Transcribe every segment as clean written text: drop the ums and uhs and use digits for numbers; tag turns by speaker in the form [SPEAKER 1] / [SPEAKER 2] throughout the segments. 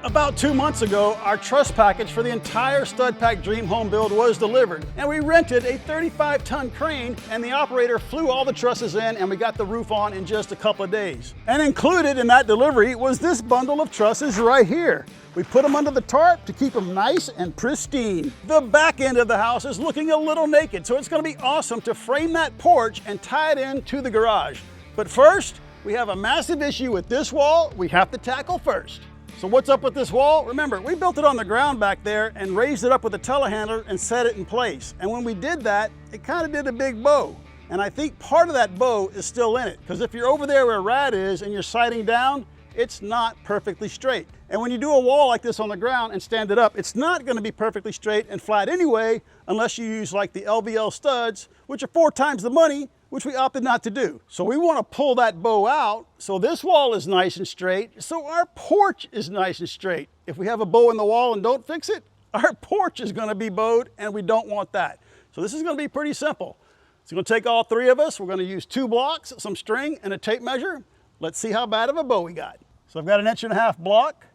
[SPEAKER 1] About 2 months ago, our truss package for the entire Stud Pack Dream Home build was delivered, and we rented a 35-ton crane, and the operator flew all the trusses in, and we got the roof on in just a couple of days. And included in that delivery was this bundle of trusses right here. We put them under the tarp to keep them nice and pristine. The back end of the house is looking a little naked, so it's going to be awesome to frame that porch and tie it in to the garage. But first, we have a massive issue with this wall we have to tackle first. So what's up with this wall? Remember, we built it on the ground back there and raised it up with a telehandler and set it in place. And when we did that, it kind of did a big bow. And I think part of that bow is still in it, because if you're over there where Rad is and you're sighting down, it's not perfectly straight. And when you do a wall like this on the ground and stand it up, it's not going to be perfectly straight and flat anyway, unless you use like the LVL studs, which are 4 times the money, which we opted not to do. So we want to pull that bow out so this wall is nice and straight, so our porch is nice and straight. If we have a bow in the wall and don't fix it, our porch is going to be bowed, and we don't want that. So this is going to be pretty simple. It's going to take all 3 of us. We're going to use 2 blocks, some string, and a tape measure. Let's see how bad of a bow we got. So I've got an 1.5-inch block.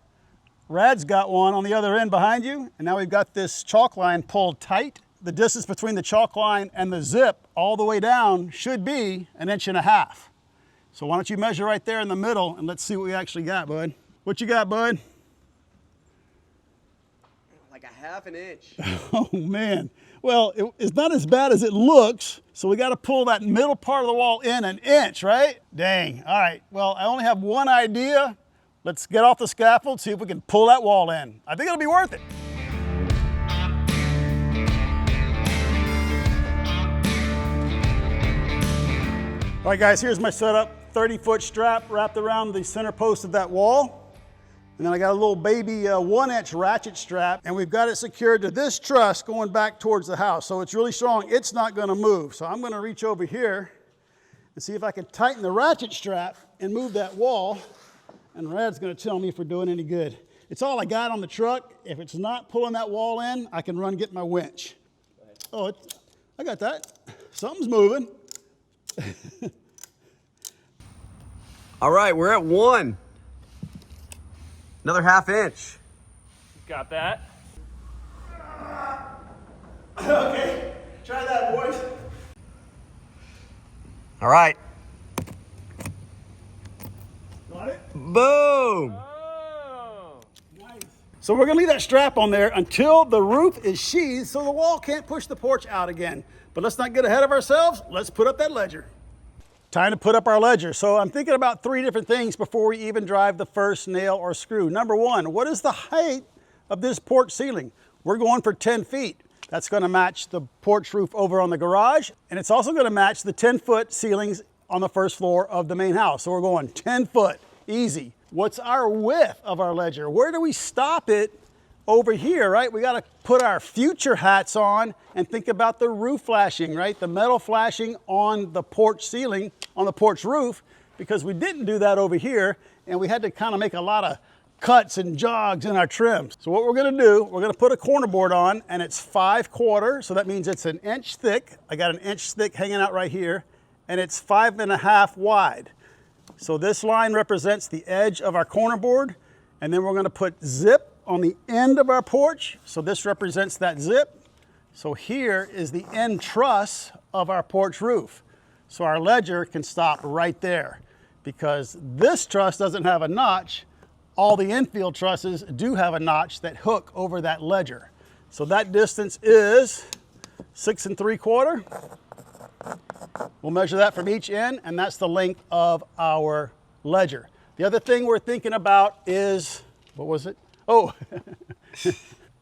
[SPEAKER 1] Rad's got one on the other end behind you, and now we've got this chalk line pulled tight. The distance between the chalk line and the zip all the way down should be 1.5 inches. So why don't you measure right there in the middle and let's see what we actually got, bud. What you got, bud?
[SPEAKER 2] Like a 1/2 inch.
[SPEAKER 1] Oh man. Well, it's not as bad as it looks. So we got to pull that middle part of the wall in 1 inch, right? Dang. All right. Well, I only have one idea. Let's get off the scaffold, see if we can pull that wall in. I think it'll be worth it. All right guys, here's my setup. 30-foot strap wrapped around the center post of that wall. And then I got a little baby 1-inch ratchet strap, and we've got it secured to this truss going back towards the house. So it's really strong, it's not gonna move. So I'm gonna reach over here and see if I can tighten the ratchet strap and move that wall. And Rad's gonna tell me if we're doing any good. It's all I got on the truck. If it's not pulling that wall in, I can run get my winch. Oh, I got that. Something's moving.
[SPEAKER 2] All right, we're at 1. Another 1/2 inch.
[SPEAKER 3] Got that?
[SPEAKER 1] Okay, try that, boys.
[SPEAKER 2] All right.
[SPEAKER 1] Got it?
[SPEAKER 2] Boom.
[SPEAKER 3] Oh.
[SPEAKER 1] Nice. So we're gonna leave that strap on there until the roof is sheathed so the wall can't push the porch out again. But let's not get ahead of ourselves. Let's put up that ledger. Time to put up our ledger. So I'm thinking about 3 different things before we even drive the first nail or screw. Number 1, what is the height of this porch ceiling? We're going for 10 feet. That's gonna match the porch roof over on the garage, and it's also gonna match the 10-foot ceilings on the first floor of the main house. So we're going 10 foot, easy. What's our width of our ledger? Where do we stop it? Over here, right? We got to put our future hats on and think about the roof flashing, right? The metal flashing on the porch ceiling, on the porch roof, because we didn't do that over here, and we had to kind of make a lot of cuts and jogs in our trims. So what we're going to do, we're going to put a corner board on, and it's 5/4, so that means it's 1 inch thick. I got 1 inch thick hanging out right here, and it's 5.5 wide. So this line represents the edge of our corner board, and then we're going to put zip on the end of our porch. So this represents that zip. So here is the end truss of our porch roof. So our ledger can stop right there, because this truss doesn't have a notch. All the infield trusses do have a notch that hook over that ledger. So that distance is 6 3/4. We'll measure that from each end, and that's the length of our ledger. The other thing we're thinking about is, what was it? Oh,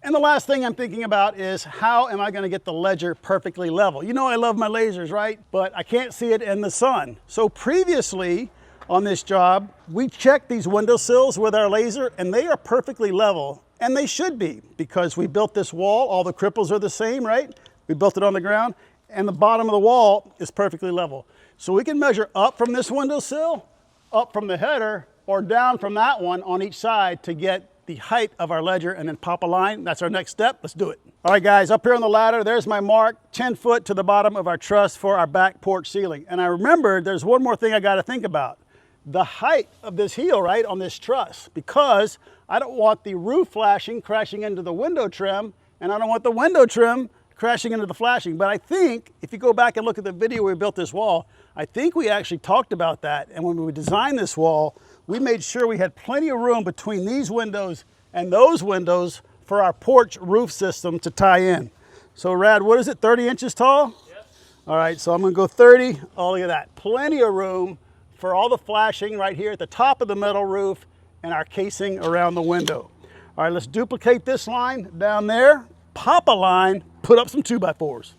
[SPEAKER 1] and the last thing I'm thinking about is, how am I going to get the ledger perfectly level? You know I love my lasers, right? But I can't see it in the sun. So previously on this job, we checked these windowsills with our laser, and they are perfectly level, and they should be, because we built this wall. All the cripples are the same, right? We built it on the ground, and the bottom of the wall is perfectly level. So we can measure up from this windowsill, up from the header, or down from that one on each side to get the height of our ledger, and then pop a line. That's our next step. Let's do it. All right, guys, up here on the ladder, there's my mark, 10 foot to the bottom of our truss for our back porch ceiling. And I remembered there's one more thing I got to think about. The height of this heel, right, on this truss, because I don't want the roof flashing crashing into the window trim, and I don't want the window trim crashing into the flashing. But I think if you go back and look at the video where we built this wall, I think we actually talked about that. And when we designed this wall, we made sure we had plenty of room between these windows and those windows for our porch roof system to tie in. So Rad, what is it, 30 inches tall?
[SPEAKER 3] Yep.
[SPEAKER 1] All right, so I'm gonna go 30. Oh, look at that. Plenty of room for all the flashing right here at the top of the metal roof and our casing around the window. All right, let's duplicate this line down there, pop a line, put up some 2x4s.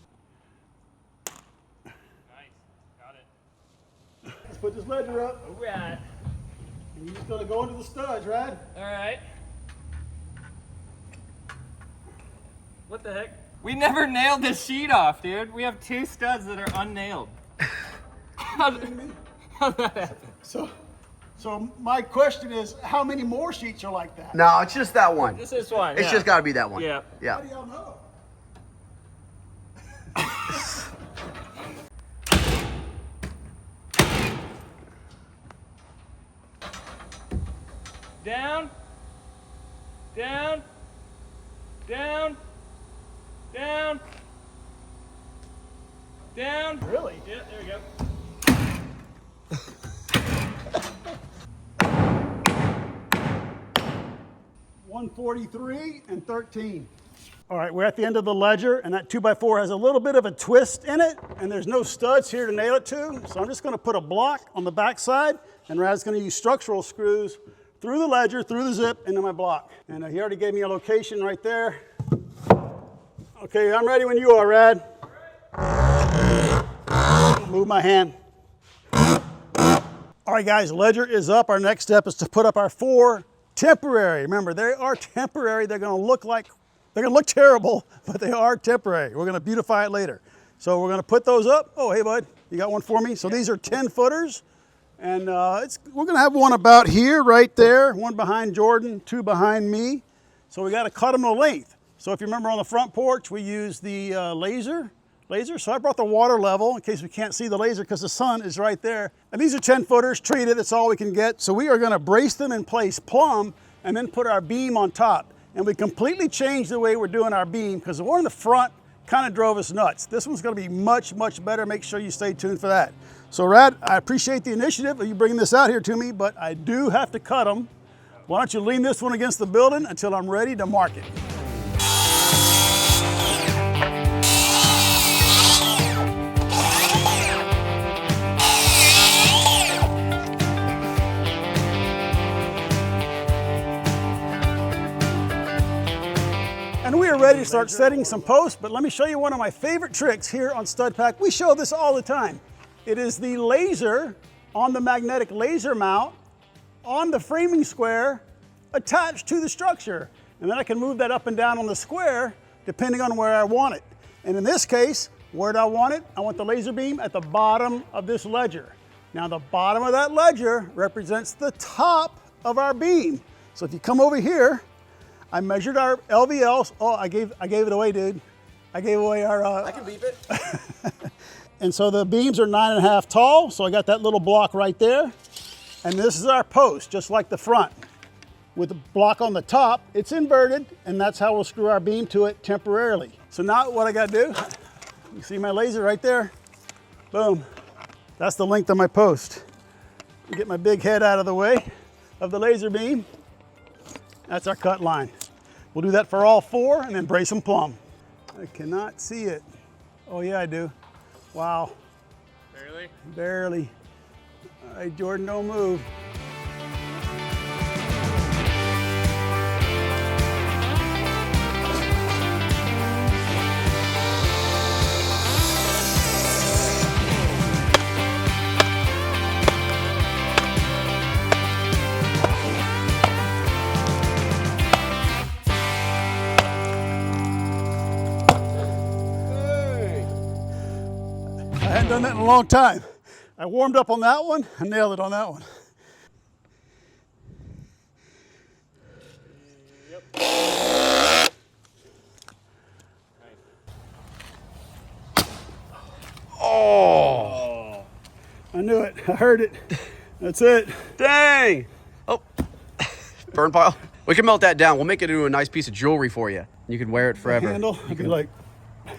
[SPEAKER 3] Nice. Got it.
[SPEAKER 1] Let's put this ledger up.
[SPEAKER 3] All right.
[SPEAKER 1] And you're just gonna go into the studs, right?
[SPEAKER 3] All right. What the heck? We never nailed this sheet off, dude. We have 2 studs that are unnailed. How'd that happen?
[SPEAKER 1] So my question is, how many more sheets are like that?
[SPEAKER 2] No, it's just that one.
[SPEAKER 3] Just this one.
[SPEAKER 2] It's just got to be that one.
[SPEAKER 3] Yeah.
[SPEAKER 2] Yeah.
[SPEAKER 1] How do y'all know?
[SPEAKER 3] Down. Down. Down. Down. Down.
[SPEAKER 1] Really?
[SPEAKER 3] Yeah, there we go.
[SPEAKER 1] 143 and 13. All right, we're at the end of the ledger, and that 2x4 has a little bit of a twist in it, and there's no studs here to nail it to, so I'm just gonna put a block on the back side, and Rad's gonna use structural screws through the ledger, through the zip, into my block. And he already gave me a location right there. Okay, I'm ready when you are, Rad. Move my hand. All right, guys, ledger is up. Our next step is to put up our 4 temporary. Remember, they are temporary. They're gonna look terrible, but they are temporary. We're gonna beautify it later. So we're gonna put those up. Oh, hey, bud, you got one for me? So these are 10 footers. And we're gonna have one about here, right there, one behind Jordan, 2 behind me. So we gotta cut them to length. So if you remember on the front porch, we used the laser. So I brought the water level in case we can't see the laser because the sun is right there. And these are 10 footers treated, that's all we can get. So we are gonna brace them in place plumb and then put our beam on top. And we completely changed the way we're doing our beam because the one in the front kind of drove us nuts. This one's gonna be much, much better. Make sure you stay tuned for that. So Rad, I appreciate the initiative of you bringing this out here to me, but I do have to cut them. Why don't you lean this one against the building until I'm ready to mark it. And we are ready to start setting some posts, but let me show you one of my favorite tricks here on Stud Pack. We show this all the time. It is the laser on the magnetic laser mount on the framing square attached to the structure. And then I can move that up and down on the square depending on where I want it. And in this case, where do I want it? I want the laser beam at the bottom of this ledger. Now the bottom of that ledger represents the top of our beam. So if you come over here, I measured our LVLs. Oh, I gave it away, dude. I gave away our...
[SPEAKER 2] I can beep it.
[SPEAKER 1] And so the beams are 9.5 tall, so I got that little block right there. And this is our post, just like the front. With the block on the top, it's inverted, and that's how we'll screw our beam to it temporarily. So now what I gotta do, you see my laser right there? Boom. That's the length of my post. Get my big head out of the way of the laser beam. That's our cut line. We'll do that for all 4 and then brace them plumb. I cannot see it. Oh yeah, I do. Wow.
[SPEAKER 3] Barely?
[SPEAKER 1] Barely. All right, Jordan, don't move. I hadn't done that in a long time. I warmed up on that one, I nailed it on that one.
[SPEAKER 3] Yep.
[SPEAKER 2] Oh.
[SPEAKER 1] I knew it, I heard it. That's it.
[SPEAKER 2] Dang. Oh. Burn pile. We can melt that down. We'll make it into a nice piece of jewelry for you. You can wear it forever.
[SPEAKER 1] Handle, I'd be like, all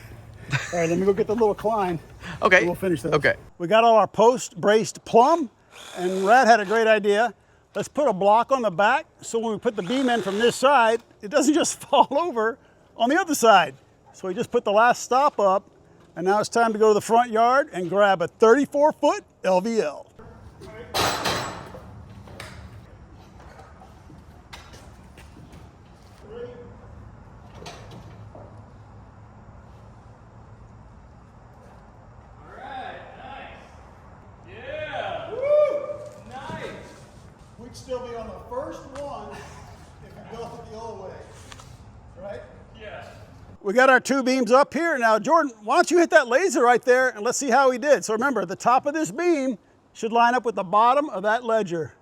[SPEAKER 1] right, let me go get the little Klein.
[SPEAKER 2] Okay.
[SPEAKER 1] And we'll finish this.
[SPEAKER 2] Okay.
[SPEAKER 1] We got all our post braced plumb, and Rad had a great idea. Let's put a block on the back so when we put the beam in from this side, it doesn't just fall over on the other side. So we just put the last stop up, and now it's time to go to the front yard and grab a 34-foot LVL. We'd still be on the first one if we built it the old way, right?
[SPEAKER 3] Yes.
[SPEAKER 1] We got our two beams up here. Now, Jordan, why don't you hit that laser right there and let's see how he did. So remember, the top of this beam should line up with the bottom of that ledger.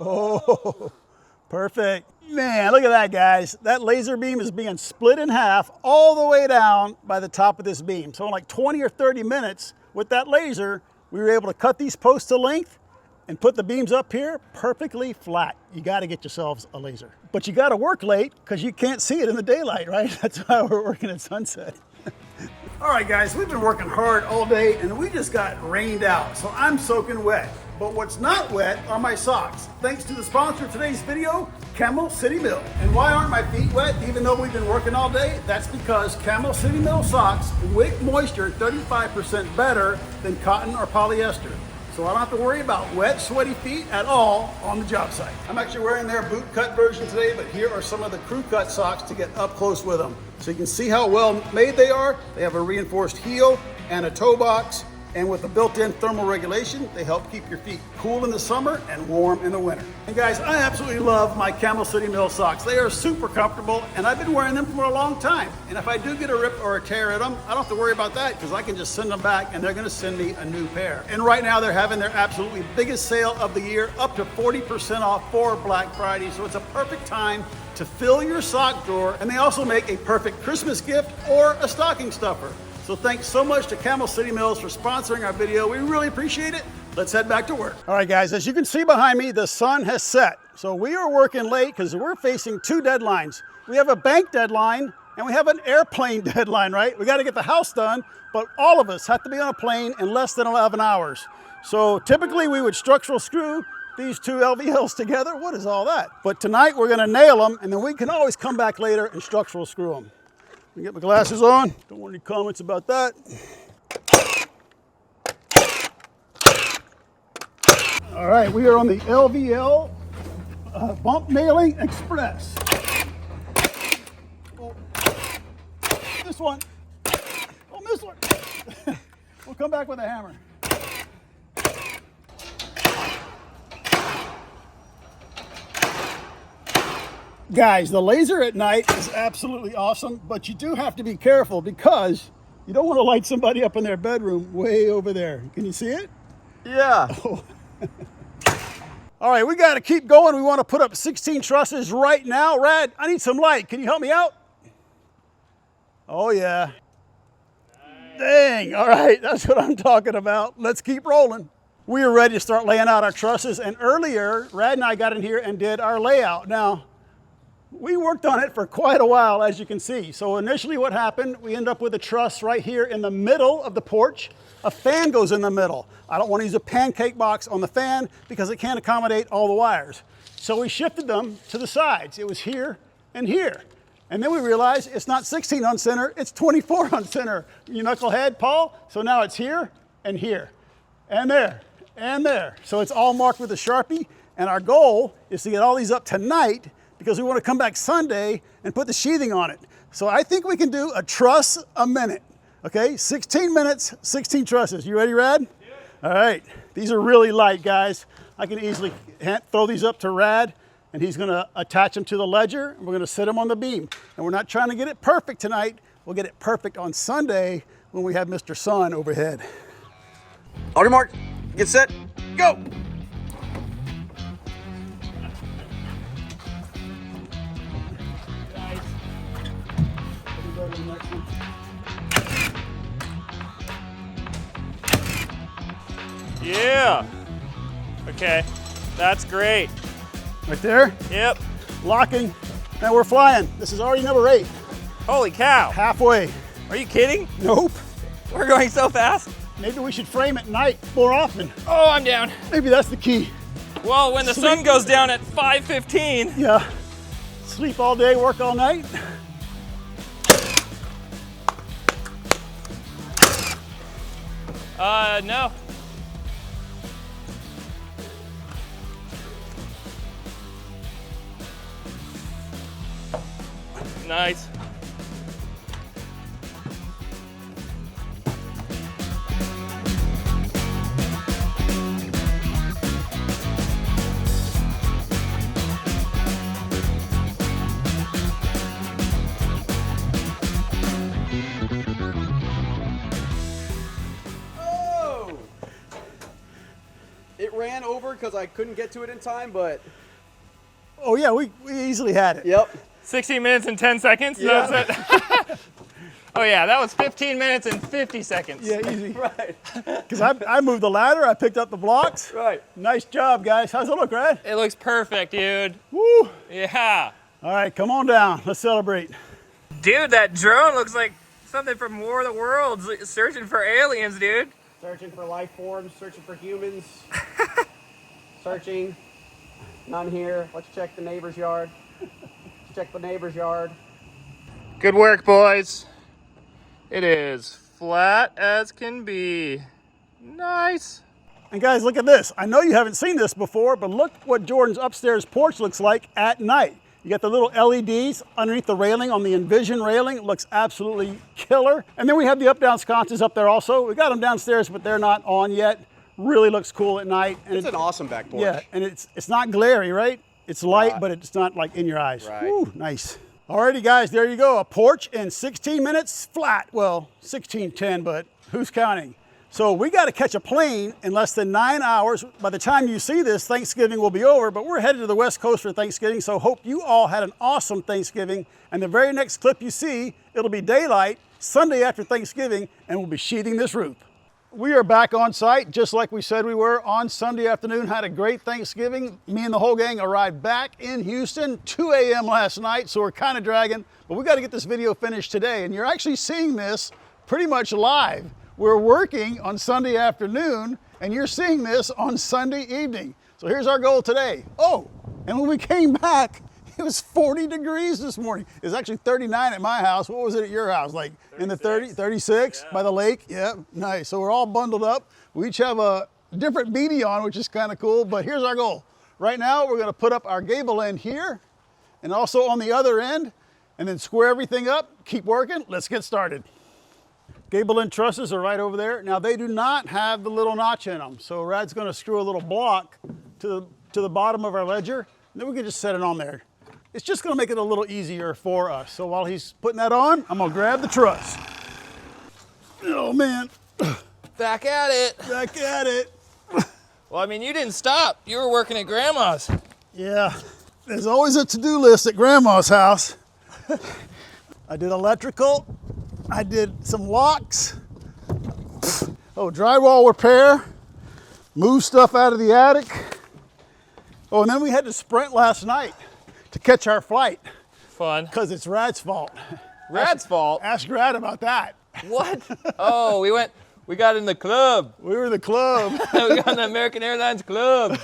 [SPEAKER 1] Oh, perfect. Man, look at that, guys. That laser beam is being split in half all the way down by the top of this beam. So in like 20 or 30 minutes with that laser, we were able to cut these posts to length and put the beams up here perfectly flat. You got to get yourselves a laser. But you got to work late because you can't see it in the daylight, right? That's why we're working at sunset. All right, guys, we've been working hard all day and we just got rained out, so I'm soaking wet. But what's not wet are my socks. Thanks to the sponsor of today's video, Camel City Mill. And why aren't my feet wet even though we've been working all day? That's because Camel City Mill socks wick moisture 35% better than cotton or polyester. So I don't have to worry about wet, sweaty feet at all on the job site. I'm actually wearing their boot cut version today, but here are some of the crew cut socks to get up close with them. So you can see how well made they are. They have a reinforced heel and a toe box. And with the built-in thermal regulation, they help keep your feet cool in the summer and warm in the winter. And guys, I absolutely love my Camel City Mill socks. They are super comfortable, and I've been wearing them for a long time. And if I do get a rip or a tear in them, I don't have to worry about that because I can just send them back and they're gonna send me a new pair. And right now they're having their absolutely biggest sale of the year, up to 40% off for Black Friday. So it's a perfect time to fill your sock drawer. And they also make a perfect Christmas gift or a stocking stuffer. So thanks so much to Camel City Mills for sponsoring our video. We really appreciate it. Let's head back to work. All right, guys, as you can see behind me, the sun has set. So we are working late because we're facing two deadlines. We have a bank deadline and we have an airplane deadline, right? We got to get the house done, but all of us have to be on a plane in less than 11 hours. So typically we would structural screw these two LVLs together. What is all that? But tonight we're gonna nail them and then we can always come back later and structural screw them. Let me get my glasses on. Don't want any comments about that. All right, we are on the LVL Bump Nailing Express. Oh, this one. Oh, this one. We'll come back with a hammer. Guys, the laser at night is absolutely awesome, but you do have to be careful because you don't want to light somebody up in their bedroom way over there. Can you see it?
[SPEAKER 2] Yeah.
[SPEAKER 1] Oh. All right, we got to keep going. We want to put up 16 trusses right now. Rad, I need some light. Can you help me out? Oh, yeah. Nice. Dang. All right, that's what I'm talking about. Let's keep rolling. We are ready to start laying out our trusses, and earlier, Rad and I got in here and did our layout. Now, we worked on it for quite a while, as you can see. So initially what happened, we end up with a truss right here in the middle of the porch. A fan goes in the middle. I don't want to use a pancake box on the fan because it can't accommodate all the wires. So we shifted them to the sides. It was here and here. And then we realized it's not 16 on center, it's 24 on center. You knucklehead, Paul? So now it's here and here and there and there. So it's all marked with a Sharpie. And our goal is to get all these up tonight because we want to come back Sunday and put the sheathing on it. So I think we can do a truss a minute. Okay, 16 minutes, 16 trusses. You ready, Rad? Yeah. All right, these are really light, guys. I can easily throw these up to Rad and he's gonna attach them to the ledger and we're gonna sit them on the beam. And we're not trying to get it perfect tonight. We'll get it perfect on Sunday when we have Mr. Sun overhead.
[SPEAKER 2] On your mark, get set, go.
[SPEAKER 3] Yeah. Okay, that's great.
[SPEAKER 1] Right there,
[SPEAKER 3] Yep.
[SPEAKER 1] locking, and we're flying. This is already number 8,
[SPEAKER 3] Holy cow.
[SPEAKER 1] halfway.
[SPEAKER 3] Are you kidding?
[SPEAKER 1] Nope.
[SPEAKER 3] We're going so fast.
[SPEAKER 1] Maybe we should frame at night more often.
[SPEAKER 3] Oh, I'm down.
[SPEAKER 1] Maybe that's the key.
[SPEAKER 3] Well, when the sun goes down at 5:15.
[SPEAKER 1] Yeah. Sleep all day, work all night.
[SPEAKER 3] No. Nice.
[SPEAKER 2] Oh! It ran over because I couldn't get to it in time, but
[SPEAKER 1] Oh yeah, we easily had it.
[SPEAKER 2] yep.
[SPEAKER 3] 16 minutes and 10 seconds?
[SPEAKER 2] Yeah.
[SPEAKER 3] That was it? Oh yeah, that was 15 minutes and 50 seconds.
[SPEAKER 1] Yeah, easy.
[SPEAKER 2] Right.
[SPEAKER 1] Because I moved the ladder, I picked up the blocks.
[SPEAKER 2] Right.
[SPEAKER 1] Nice job, guys. How's it look, Rad?
[SPEAKER 3] It looks perfect, dude.
[SPEAKER 1] Woo!
[SPEAKER 3] Yeah.
[SPEAKER 1] All right, come on down. Let's celebrate.
[SPEAKER 3] Dude, that drone looks like something from War of the Worlds, searching for aliens, dude.
[SPEAKER 2] Searching for life forms, searching for humans. Searching. None here. Let's check the neighbor's yard. Let's check the neighbor's yard.
[SPEAKER 3] Good work, boys. It is flat as can be. Nice.
[SPEAKER 1] And guys, look at this. I know you haven't seen this before, but look what Jordan's upstairs porch looks like at night. You got the little LEDs underneath the railing on the Envision railing. It looks absolutely killer. And then we have the up-down sconces up there also. We got them downstairs, but they're not on yet. Really looks cool at night. And
[SPEAKER 2] It's an awesome back porch.
[SPEAKER 1] Yeah, and it's not glary, right? It's light, but it's not like in your eyes.
[SPEAKER 2] Right.
[SPEAKER 1] Woo, nice. Alrighty, guys, there you go. A porch in 16 minutes flat. Well, 16:10, but who's counting? So we got to catch a plane in less than 9 hours. By the time you see this, Thanksgiving will be over, but we're headed to the West Coast for Thanksgiving, so hope you all had an awesome Thanksgiving. And the very next clip you see, it'll be daylight, Sunday after Thanksgiving, and we'll be sheathing this roof. We are back on site, just like we said we were on Sunday afternoon. Had a great Thanksgiving. Me and the whole gang arrived back in Houston, 2 a.m. last night, so we're kind of dragging, but we got to get this video finished today. And you're actually seeing this pretty much live. We're working on Sunday afternoon, and you're seeing this on Sunday evening. So here's our goal today. Oh, and when we came back, it was 40 degrees this morning. It was actually 39 at my house. What was it at your house? Like 36. In the 30, 36 by the lake? Yeah, nice. So we're all bundled up. We each have a different beanie on, which is kind of cool, but here's our goal. Right now, we're gonna put up our gable end here and also on the other end, and then square everything up, keep working. Let's get started. Gable end trusses are right over there. Now they do not have the little notch in them. So Rad's gonna screw a little block to the bottom of our ledger, and then we can just set it on there. It's just gonna make it a little easier for us. So while he's putting that on, I'm gonna grab the truss. Oh man.
[SPEAKER 3] Back at it.
[SPEAKER 1] Back at it.
[SPEAKER 3] Well, I mean, you didn't stop. You were working at Grandma's.
[SPEAKER 1] Yeah, there's always a to-do list at Grandma's house. I did electrical, I did some locks, drywall repair, move stuff out of the attic. Oh, and then we had to sprint last night to catch our flight.
[SPEAKER 3] Fun.
[SPEAKER 1] Because it's Rad's fault.
[SPEAKER 3] Rad's fault?
[SPEAKER 1] Ask Rad about that.
[SPEAKER 3] What? Oh, we got in the club.
[SPEAKER 1] We were in the club.
[SPEAKER 3] We got in the American Airlines club.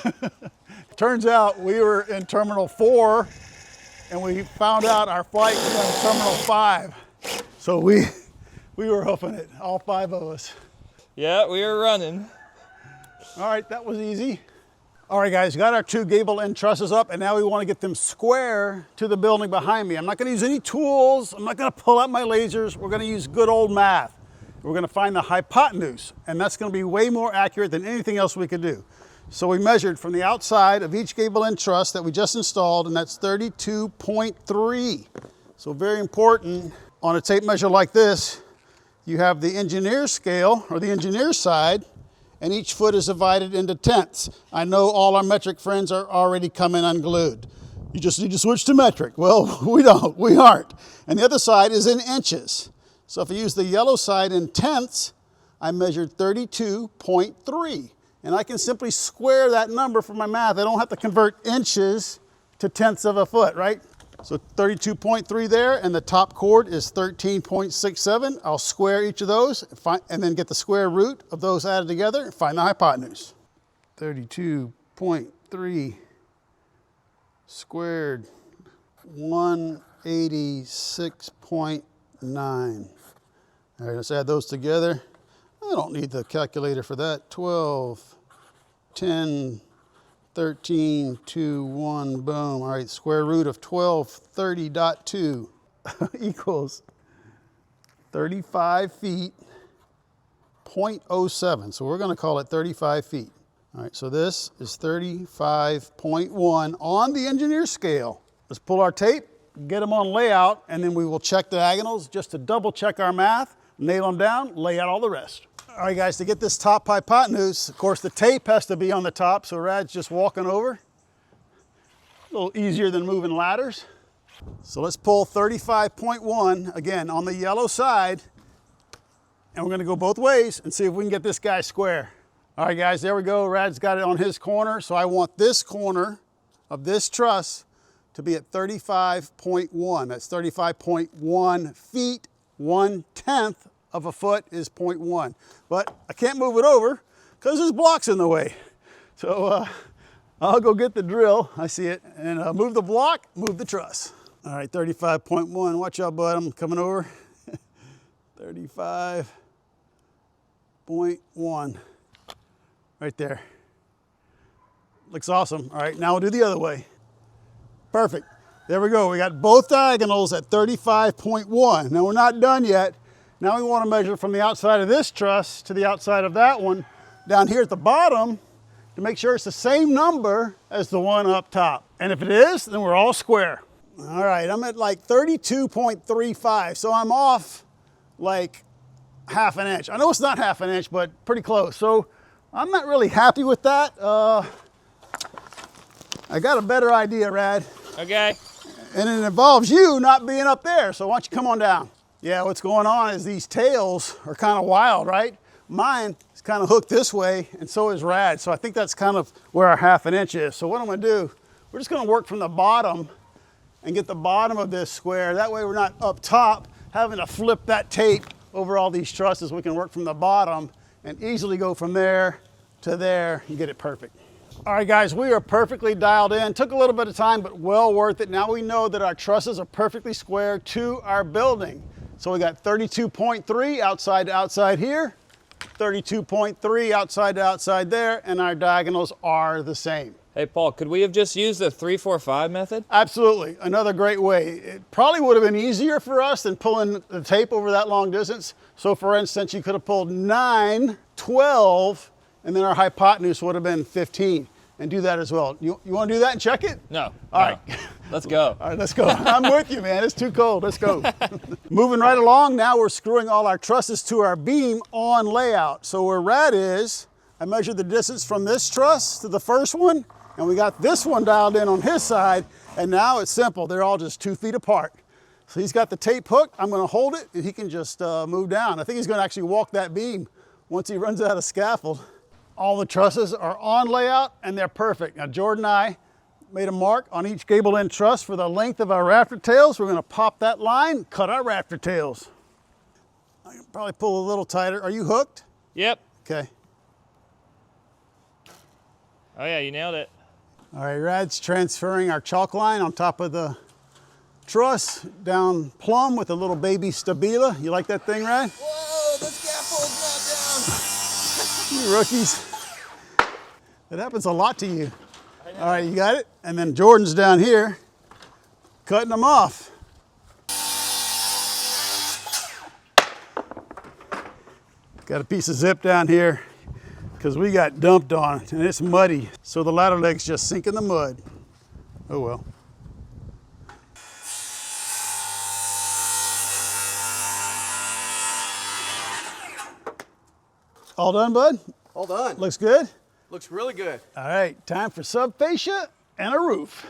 [SPEAKER 1] Turns out we were in Terminal 4 and we found out our flight was on Terminal 5. So we were hoofing it, all 5 of us.
[SPEAKER 3] Yeah, we were running.
[SPEAKER 1] All right, that was easy. All right, guys, got our 2 gable end trusses up, and now we want to get them square to the building behind me. I'm not going to use any tools. I'm not going to pull out my lasers. We're going to use good old math. We're going to find the hypotenuse, and that's going to be way more accurate than anything else we could do. So we measured from the outside of each gable end truss that we just installed, and that's 32.3. So very important. On a tape measure like this, you have the engineer's scale, or the engineer's side, and each foot is divided into tenths. I know all our metric friends are already coming unglued. You just need to switch to metric. Well, we don't, we aren't. And the other side is in inches. So if I use the yellow side in tenths, I measured 32.3. And I can simply square that number for my math. I don't have to convert inches to tenths of a foot, right? So 32.3 there, and the top chord is 13.67. I'll square each of those and then get the square root of those added together and find the hypotenuse. 32.3 squared, 186.9. All right, let's add those together. I don't need the calculator for that. 12, 10, 13, 2, 1, boom. All right, square root of 1230.2 equals 35 feet, 0.07. So we're going to call it 35 feet. All right, so this is 35.1 on the engineer scale. Let's pull our tape, get them on layout, and then we will check diagonals just to double check our math, nail them down, lay out all the rest. All right, guys, to get this top hypotenuse, of course, the tape has to be on the top, so Rad's just walking over. A little easier than moving ladders. So let's pull 35.1, again, on the yellow side, and we're gonna go both ways and see if we can get this guy square. All right, guys, there we go. Rad's got it on his corner, so I want this corner of this truss to be at 35.1. That's 35.1 feet, 1/10 of a foot is 0.1. But I can't move it over because there's blocks in the way. So I'll go get the drill, I see it, and move the block, move the truss. All right, 35.1, watch out, bud, I'm coming over. 35.1, right there. Looks awesome. All right, now we'll do the other way. Perfect, there we go. We got both diagonals at 35.1. Now we're not done yet. Now we want to measure from the outside of this truss to the outside of that one down here at the bottom to make sure it's the same number as the one up top. And if it is, then we're all square. All right, I'm at like 32.35, so I'm off like ½ an inch. I know it's not ½ an inch, but pretty close. So I'm not really happy with that. I got a better idea, Rad.
[SPEAKER 3] Okay.
[SPEAKER 1] And it involves you not being up there, so why don't you come on down? Yeah, what's going on is these tails are kind of wild, right? Mine is kind of hooked this way, and so is Rad. So I think that's kind of where our ½ an inch is. So what I'm gonna do, we're just gonna work from the bottom and get the bottom of this square. That way we're not up top having to flip that tape over all these trusses. We can work from the bottom and easily go from there to there and get it perfect. All right, guys, we are perfectly dialed in. Took a little bit of time, but well worth it. Now we know that our trusses are perfectly square to our building. So we got 32.3 outside to outside here, 32.3 outside to outside there, and our diagonals are the same.
[SPEAKER 3] Hey, Paul, could we have just used the 3-4-5 method?
[SPEAKER 1] Absolutely, another great way. It probably would have been easier for us than pulling the tape over that long distance. So for instance, you could have pulled 9, 12, and then our hypotenuse would have been 15. And do that as well. You want to do that and check it?
[SPEAKER 3] No.
[SPEAKER 1] All right.
[SPEAKER 3] Let's go.
[SPEAKER 1] All right, let's go. I'm with you, man. It's too cold. Let's go. Moving right along, now we're screwing all our trusses to our beam on layout. So where Rad is, I measured the distance from this truss to the first one, and we got this one dialed in on his side, and now it's simple. They're all just 2 feet apart. So he's got the tape hooked. I'm going to hold it, and he can just move down. I think he's going to actually walk that beam once he runs out of scaffold. All the trusses are on layout and they're perfect. Now Jordan and I made a mark on each gable end truss for the length of our rafter tails. We're gonna pop that line, cut our rafter tails. I can probably pull a little tighter. Are you hooked?
[SPEAKER 3] Yep.
[SPEAKER 1] Okay.
[SPEAKER 3] Oh yeah, you nailed it.
[SPEAKER 1] All right, Rad's transferring our chalk line on top of the truss down plumb with a little baby stabila. You like that thing, Rad?
[SPEAKER 3] Whoa, the scaffold's not down.
[SPEAKER 1] You rookies. It happens a lot to you. All right, you got it? And then Jordan's down here cutting them off. Got a piece of zip down here because we got dumped on it and it's muddy. So the ladder legs just sink in the mud. Oh well. All done, bud?
[SPEAKER 2] All done.
[SPEAKER 1] Looks good?
[SPEAKER 2] Looks really good.
[SPEAKER 1] All right, time for subfascia and a roof.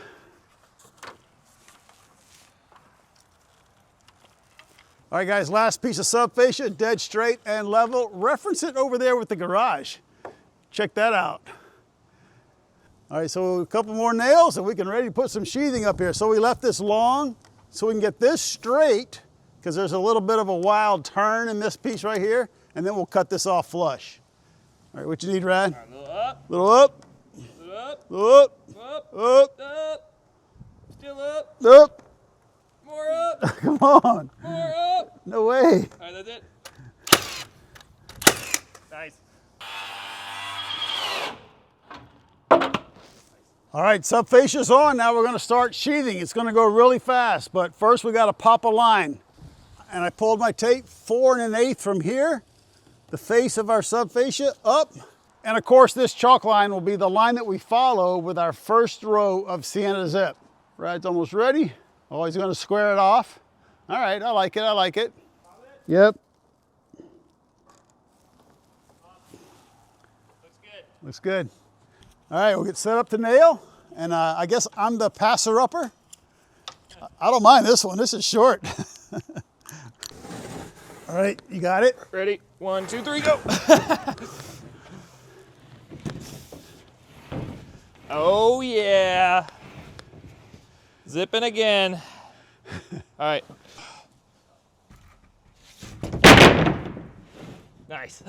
[SPEAKER 1] All right, guys, last piece of subfascia, dead straight and level. Reference it over there with the garage. Check that out. All right, so a couple more nails and we can ready to put some sheathing up here. So we left this long so we can get this straight because there's a little bit of a wild turn in this piece right here, and then we'll cut this off flush. All right, what you need, Rad?
[SPEAKER 3] A little up.
[SPEAKER 1] Little up.
[SPEAKER 3] Little up.
[SPEAKER 1] Little up.
[SPEAKER 3] Up.
[SPEAKER 1] Up.
[SPEAKER 3] Up. Still up.
[SPEAKER 1] Up.
[SPEAKER 3] More up.
[SPEAKER 1] Come on.
[SPEAKER 3] More up.
[SPEAKER 1] No way.
[SPEAKER 3] All right, that's it. Nice.
[SPEAKER 1] All right, subfascia's on. Now we're gonna start sheathing. It's gonna go really fast, but first we gotta pop a line. And I pulled my tape 4 1/8 from here, the face of our subfascia up. And of course, this chalk line will be the line that we follow with our first row of Sienna zip. Rad's almost ready. Oh, he's gonna square it off. All right, I like it, I like it. Yep.
[SPEAKER 3] Looks good.
[SPEAKER 1] Looks good. All right, we'll get set up to nail. And I guess I'm the passer-upper. I don't mind this one, this is short. All right, you got it?
[SPEAKER 3] Ready? 1, 2, 3, go. Oh, yeah. Zipping again. All right. Nice.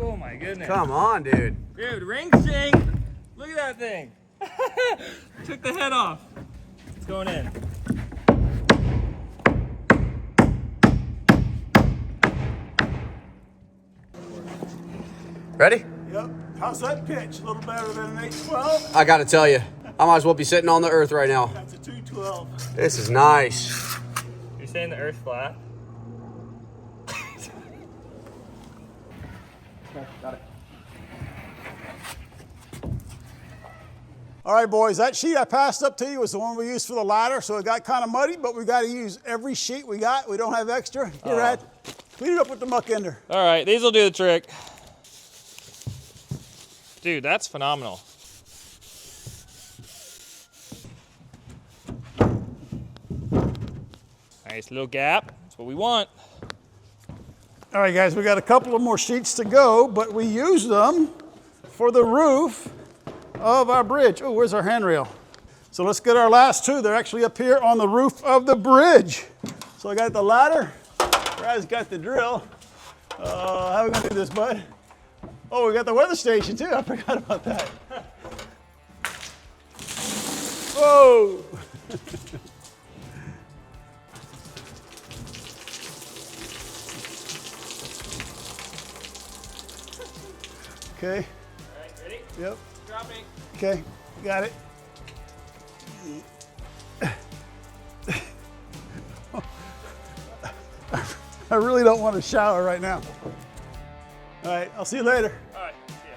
[SPEAKER 3] Oh my goodness.
[SPEAKER 2] Come on, dude.
[SPEAKER 3] Dude, ring shing. Look at that thing. Took the head off. It's going in.
[SPEAKER 2] Ready?
[SPEAKER 1] Yep. How's that pitch? A little better than an 812?
[SPEAKER 2] I gotta tell you, I might as well be sitting on the earth right now.
[SPEAKER 1] That's a 212.
[SPEAKER 2] This is nice.
[SPEAKER 3] You're saying the earth flat?
[SPEAKER 2] Got it.
[SPEAKER 1] All right, boys, that sheet I passed up to you was the one we used for the ladder, so it got kind of muddy, but we got to use every sheet we got. We don't have extra. Here, Rad, clean it up with the muck ender.
[SPEAKER 3] All right, these will do the trick. Dude, that's phenomenal. Nice little gap. That's what we want.
[SPEAKER 1] All right, guys, we got a couple of more sheets to go, but we use them for the roof of our bridge. Oh, where's our handrail? So let's get our last two. They're actually up here on the roof of the bridge. So I got the ladder. Rad's got the drill. How are we gonna do this, bud? Oh, we got the weather station too. I forgot about that. Whoa! Okay.
[SPEAKER 3] All right, ready?
[SPEAKER 1] Yep.
[SPEAKER 3] Dropping.
[SPEAKER 1] Okay. Got it. I really don't want to shower right now. All right. I'll see you later.
[SPEAKER 3] All right, see ya.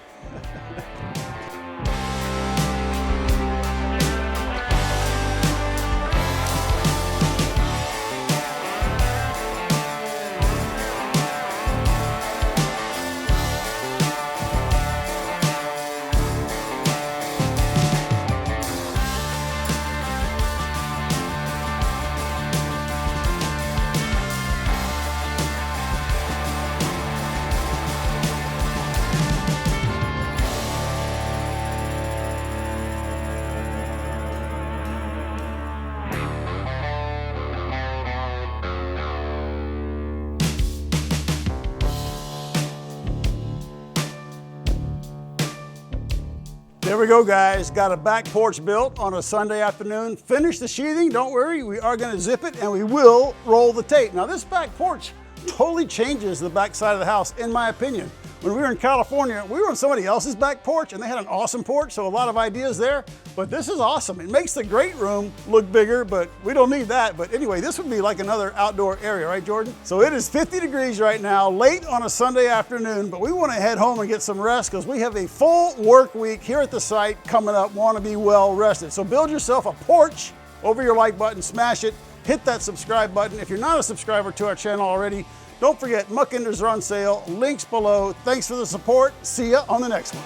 [SPEAKER 1] There we go, guys. Got a back porch built on a Sunday afternoon. Finished the sheathing, don't worry. We are gonna zip it and we will roll the tape. Now this back porch totally changes the back side of the house, in my opinion. When we were in California, we were on somebody else's back porch and they had an awesome porch, so a lot of ideas there. But this is awesome. It makes the great room look bigger, but we don't need that. But anyway, this would be like another outdoor area, right, Jordan? So it is 50 degrees right now, late on a Sunday afternoon, but we want to head home and get some rest because we have a full work week here at the site coming up. Want to be well rested. So build yourself a porch over your like button, smash it, hit that subscribe button. If you're not a subscriber to our channel already, don't forget, muck enders are on sale, links below. Thanks for the support. See ya on the next one.